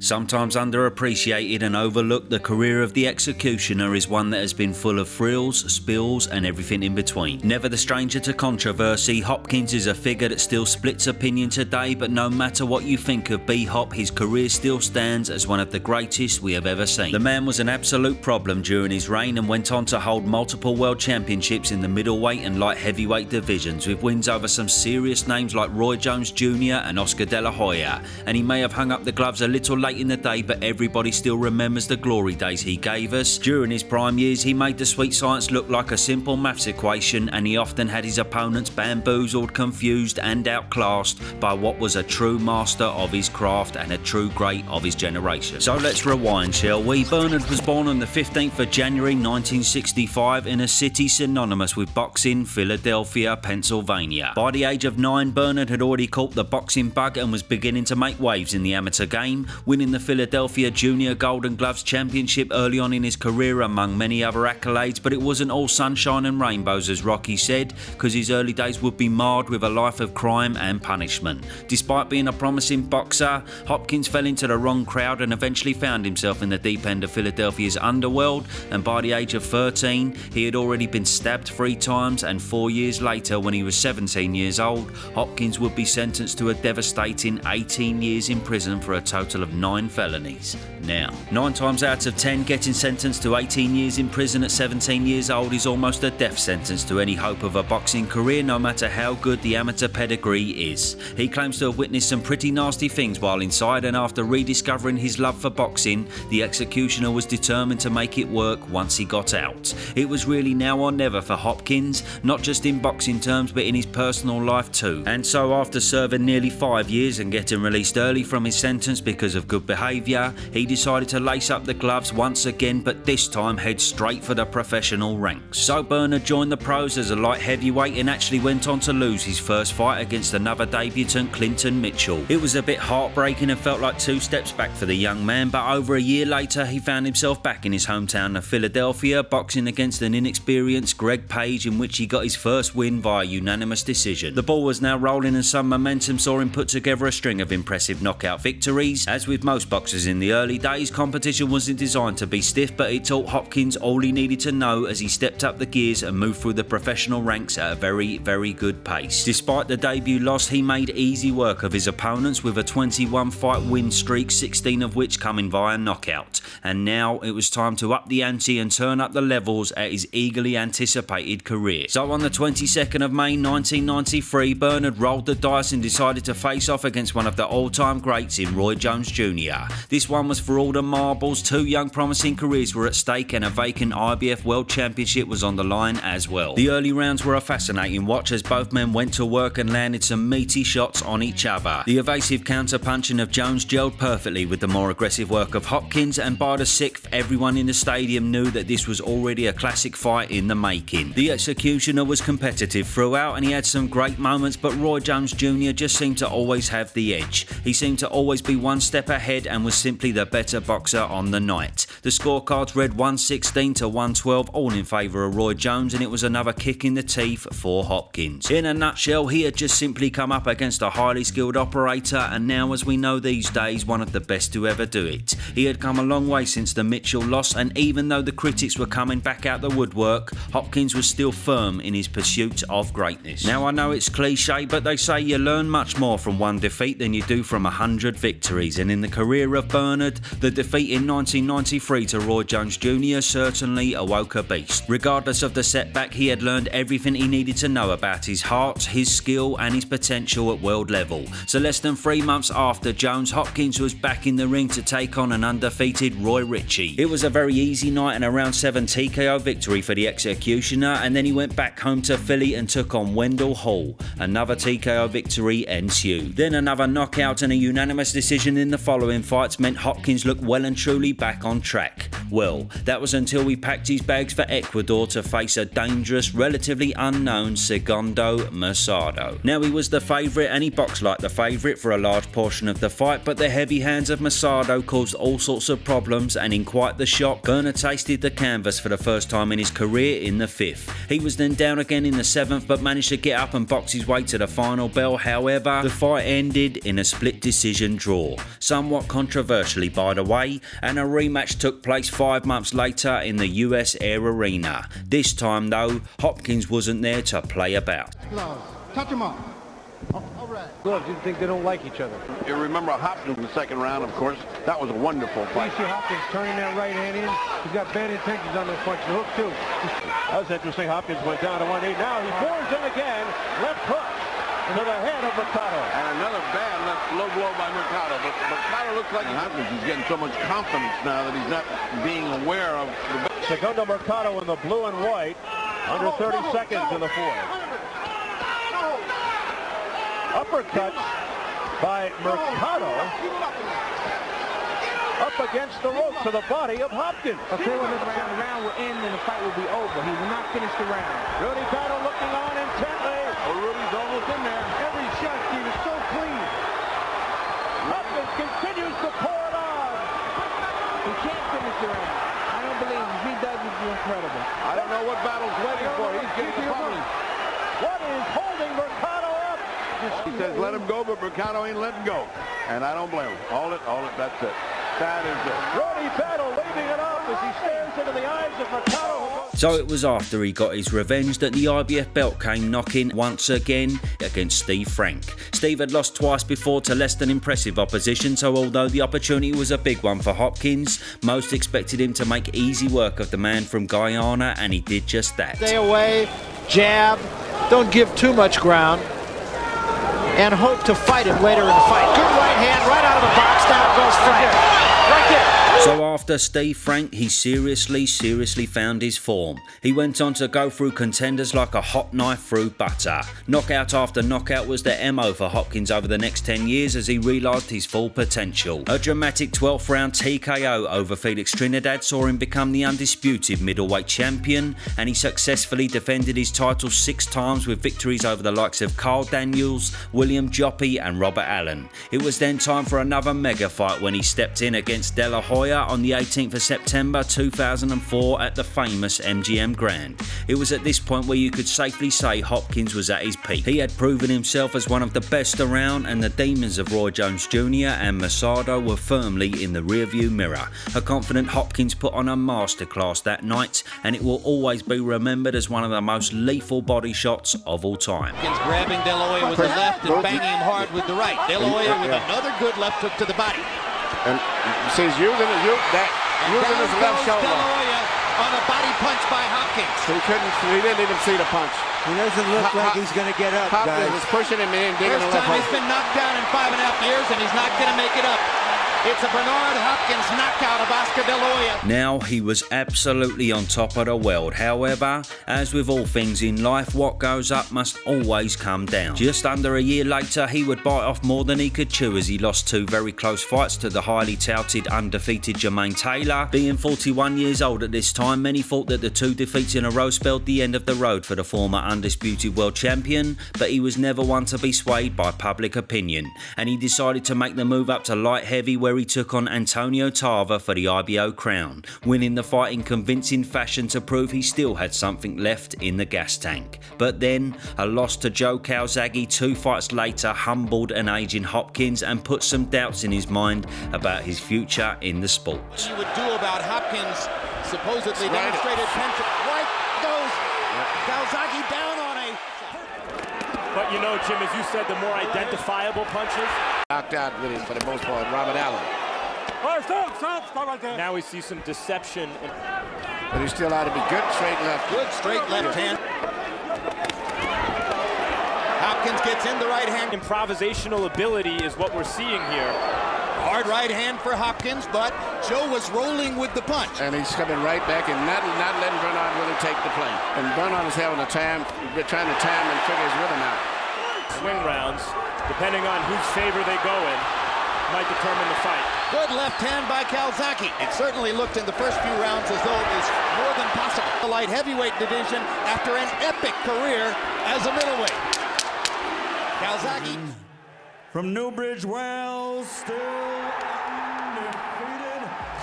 Sometimes underappreciated and overlooked, the career of the Executioner is one that has been full of thrills, spills and everything in between. Never the stranger to controversy, Hopkins is a figure that still splits opinion today, but no matter what you think of B-Hop, his career still stands as one of the greatest we have ever seen. The man was an absolute problem during his reign and went on to hold multiple world championships in the middleweight and light heavyweight divisions, with wins over some serious names like Roy Jones Jr. and Oscar De La Hoya. And he may have hung up the gloves a little late in the day, but everybody still remembers the glory days he gave us. During his prime years, he made the sweet science look like a simple maths equation, and he often had his opponents bamboozled, confused and outclassed by what was a true master of his craft and a true great of his generation. So let's rewind, shall we? Bernard was born on the 15th of January 1965 in a city synonymous with boxing, Philadelphia, Pennsylvania. By the age of 9, Bernard had already caught the boxing bug and was beginning to make waves in the amateur game, winning the Philadelphia Junior Golden Gloves Championship early on in his career among many other accolades. But it wasn't all sunshine and rainbows, as Rocky said, because his early days would be marred with a life of crime and punishment. Despite being a promising boxer, Hopkins fell into the wrong crowd and eventually found himself in the deep end of Philadelphia's underworld, and by the age of 13 he had already been stabbed 3 times, and 4 years later, when he was 17 years old, Hopkins would be sentenced to a devastating 18 years in prison for a total of 9 felonies. Now, 9 times out of 10, getting sentenced to 18 years in prison at 17 years old is almost a death sentence to any hope of a boxing career, no matter how good the amateur pedigree is. He claims to have witnessed some pretty nasty things while inside, and after rediscovering his love for boxing, the Executioner was determined to make it work once he got out. It was really now or never for Hopkins, not just in boxing terms but in his personal life too. And so, after serving nearly 5 years and getting released early from his sentence because of good behaviour, he decided to lace up the gloves once again, but this time head straight for the professional ranks. So Bernard joined the pros as a light heavyweight and actually went on to lose his first fight against another debutant, Clinton Mitchell. It was a bit heartbreaking and felt like 2 steps back for the young man, but over a year later he found himself back in his hometown of Philadelphia, boxing against an inexperienced Greg Page, in which he got his first win via unanimous decision. The ball was now rolling and some momentum saw him put together a string of impressive knockout victories. As with most boxers in the early days, competition wasn't designed to be stiff, but it taught Hopkins all he needed to know as he stepped up the gears and moved through the professional ranks at a very, very good pace. Despite the debut loss, he made easy work of his opponents with a 21 fight win streak, 16 of which coming via knockout. And now it was time to up the ante and turn up the levels at his eagerly anticipated career. So on the 22nd of May 1993, Bernard rolled the dice and decided to face off against one of the all-time greats in Roy Jones Jr. This one was for all the marbles. 2 young promising careers were at stake and a vacant IBF World Championship was on the line as well. The early rounds were a fascinating watch as both men went to work and landed some meaty shots on each other. The evasive counter-punching of Jones gelled perfectly with the more aggressive work of Hopkins, and by the 6th, everyone in the stadium knew that this was already a classic fight in the making. The Executioner was competitive throughout and he had some great moments, but Roy Jones Jr. just seemed to always have the edge. He seemed to always be 1 step ahead and was simply the better boxer on the night. The scorecards read 116 to 112, all in favour of Roy Jones, and it was another kick in the teeth for Hopkins. In a nutshell, he had just simply come up against a highly skilled operator, and now, as we know these days, one of the best to ever do it. He had come a long way since the Mitchell loss, and even though the critics were coming back out the woodwork, Hopkins was still firm in his pursuit of greatness. Now, I know it's cliche, but they say you learn much more from 1 defeat than you do from 100 victories, and in the career of Bernard, the defeat in 1993 to Roy Jones Jr. certainly awoke a beast. Regardless of the setback, he had learned everything he needed to know about his heart, his skill and his potential at world level. So less than 3 months after Jones, Hopkins was back in the ring to take on an undefeated Roy Ritchie. It was a very easy night and a round 7 TKO victory for the Executioner, and then he went back home to Philly and took on Wendell Hall. Another TKO victory ensued. Then another knockout and a unanimous decision in the following fights meant Hopkins looked well and truly back on track. Well, that was until he packed his bags for Ecuador to face a dangerous, relatively unknown Segundo Mercado. Now, he was the favourite and he boxed like the favourite for a large portion of the fight, but the heavy hands of Mercado caused all sorts of problems, and in quite the shock, Bernard tasted the canvas for the first time in his career in the 5th. He was then down again in the 7th, but managed to get up and box his way to the final bell. However, the fight ended in a split decision draw, somewhat controversially by the way, and a rematch took place 5 months later in the US Air Arena. This time though, Hopkins wasn't there to play about. Touch him up. All right. Gloves, you think they don't like each other? You remember Hopkins in the second round, of course. That was a wonderful fight. You see Hopkins turning that right hand in. He's got bad intentions on those punches. The hook, too. That was interesting. Hopkins went down to 1-8. Now he pours in again. Left hook into the head of Mercado. And another bad left low blow by Mercado. But Mercado looks like Hopkins is getting so much confidence now that he's not being aware of the... Segundo Mercado in the blue and white. Under 30 seconds in the 4th. Uppercuts by Mercado up against the rope to the body of Hopkins. A 4th round will end and the fight will be over. He will not finish the round. Rudy Battle looking on intently. Oh, Rudy's almost in there. Every shot, Steve, is so clean. Hopkins continues to pour it on. He can't finish the round. I don't believe him. If he does, it's incredible. I don't know what Battle's waiting for. He's getting the problem. What is holding Mercado up? He says let him go, but Mercado ain't letting go. And I don't blame him. Hold it, that's it. That is it. Rudy Battle leaving it off as he stares into the eyes of Mercado. So it was after he got his revenge that the IBF belt came knocking once again against Steve Frank. Steve had lost twice before to less than impressive opposition, so although the opportunity was a big one for Hopkins, most expected him to make easy work of the man from Guyana, and he did just that. Stay away, jab, don't give too much ground, and hope to fight him later in the fight. Good right hand right out of the box, down goes Frank. Right there. So after Steve Frank, he seriously found his form. He went on to go through contenders like a hot knife through butter. Knockout after knockout was the MO for Hopkins over the next 10 years as he realised his full potential. A dramatic 12th round TKO over Felix Trinidad saw him become the undisputed middleweight champion, and he successfully defended his title 6 times with victories over the likes of Carl Daniels, William Joppy and Robert Allen. It was then time for another mega fight when he stepped in against De La Hoya on the 18th of September 2004 at the famous MGM Grand. It was at this point where you could safely say Hopkins was at his peak. He had proven himself as one of the best around, and the demons of Roy Jones Jr. and Mercado were firmly in the rearview mirror. A confident Hopkins put on a masterclass that night, and it will always be remembered as one of the most lethal body shots of all time. Hopkins grabbing De La Hoya with the left and banging him hard with the right. De La Hoya with another good left hook to the body. And he's using his left shoulder. De La Hoya on a body punch by Hopkins. He didn't even see the punch. He doesn't look like he's going to get up, Hopkins guys. was pushing him in, digging the First left time hook. he's been knocked down in 5.5 years, and he's not going to make it up. It's a Bernard Hopkins knockout of Oscar De La Hoya. Now he was absolutely on top of the world. However, as with all things in life, what goes up must always come down. Just under a year later, he would bite off more than he could chew as he lost 2 very close fights to the highly touted undefeated Jermaine Taylor. Being 41 years old at this time, many thought that the 2 defeats in a row spelled the end of the road for the former undisputed world champion, but he was never one to be swayed by public opinion, and he decided to make the move up to light heavy, where he took on Antonio Tarver for the IBO crown, winning the fight in convincing fashion to prove he still had something left in the gas tank. But then, a loss to Joe Calzaghe 2 fights later humbled an aging Hopkins and put some doubts in his mind about his future in the sport. He would do about Hopkins' supposedly demonstrated penchant. Right goes Calzaghe down on a... But you know, Jim, as you said, the more identifiable punches. Knocked out really for the most part, Robert Allen. Oh, stop right there. Now we see some deception. But he still ought to be good straight left. Good straight left hand. Hopkins gets in the right hand. Improvisational ability is what we're seeing here. Hard right hand for Hopkins, but Joe was rolling with the punch. And he's coming right back and not letting Bernard really take the play. And Bernard is having a time, trying to time and figure his rhythm out. Swing rounds, depending on whose favor they go in, might determine the fight. Good left hand by Calzaghe. It certainly looked in the first few rounds as though it was more than possible. The light heavyweight division after an epic career as a middleweight. Calzaghe. From Newbridge, Wales, still undefeated.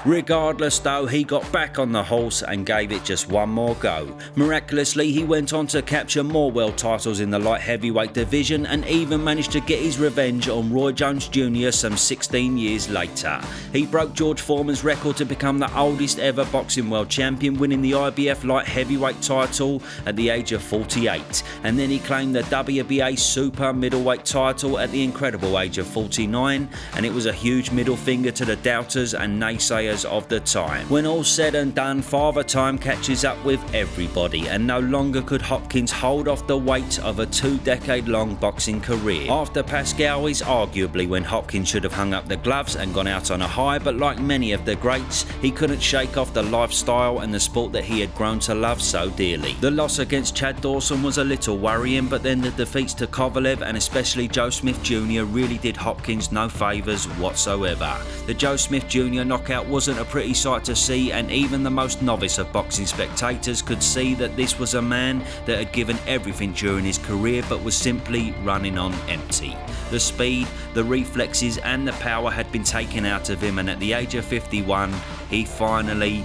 Regardless though, he got back on the horse and gave it just one more go. Miraculously, he went on to capture more world titles in the light heavyweight division and even managed to get his revenge on Roy Jones Jr. some 16 years later. He broke George Foreman's record to become the oldest ever boxing world champion, winning the IBF light heavyweight title at the age of 48. And then he claimed the WBA super middleweight title at the incredible age of 49, and it was a huge middle finger to the doubters and naysayers of the time. When all's said and done, Father Time catches up with everybody, and no longer could Hopkins hold off the weight of a 2-decade-long boxing career. After Pascal is arguably when Hopkins should have hung up the gloves and gone out on a high, but like many of the greats, he couldn't shake off the lifestyle and the sport that he had grown to love so dearly. The loss against Chad Dawson was a little worrying, but then the defeats to Kovalev and especially Joe Smith Jr. really did Hopkins no favours whatsoever. The Joe Smith Jr. knockout wasn't a pretty sight to see, and even the most novice of boxing spectators could see that this was a man that had given everything during his career but was simply running on empty. The speed, the reflexes and the power had been taken out of him, and at the age of 51 he finally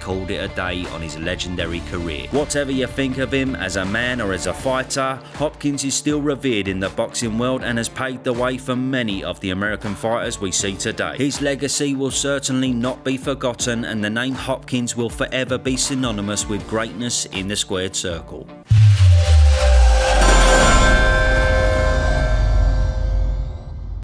called it a day on his legendary career. Whatever you think of him as a man or as a fighter, Hopkins is still revered in the boxing world and has paved the way for many of the American fighters we see today. His legacy will certainly not be forgotten, and the name Hopkins will forever be synonymous with greatness in the squared circle.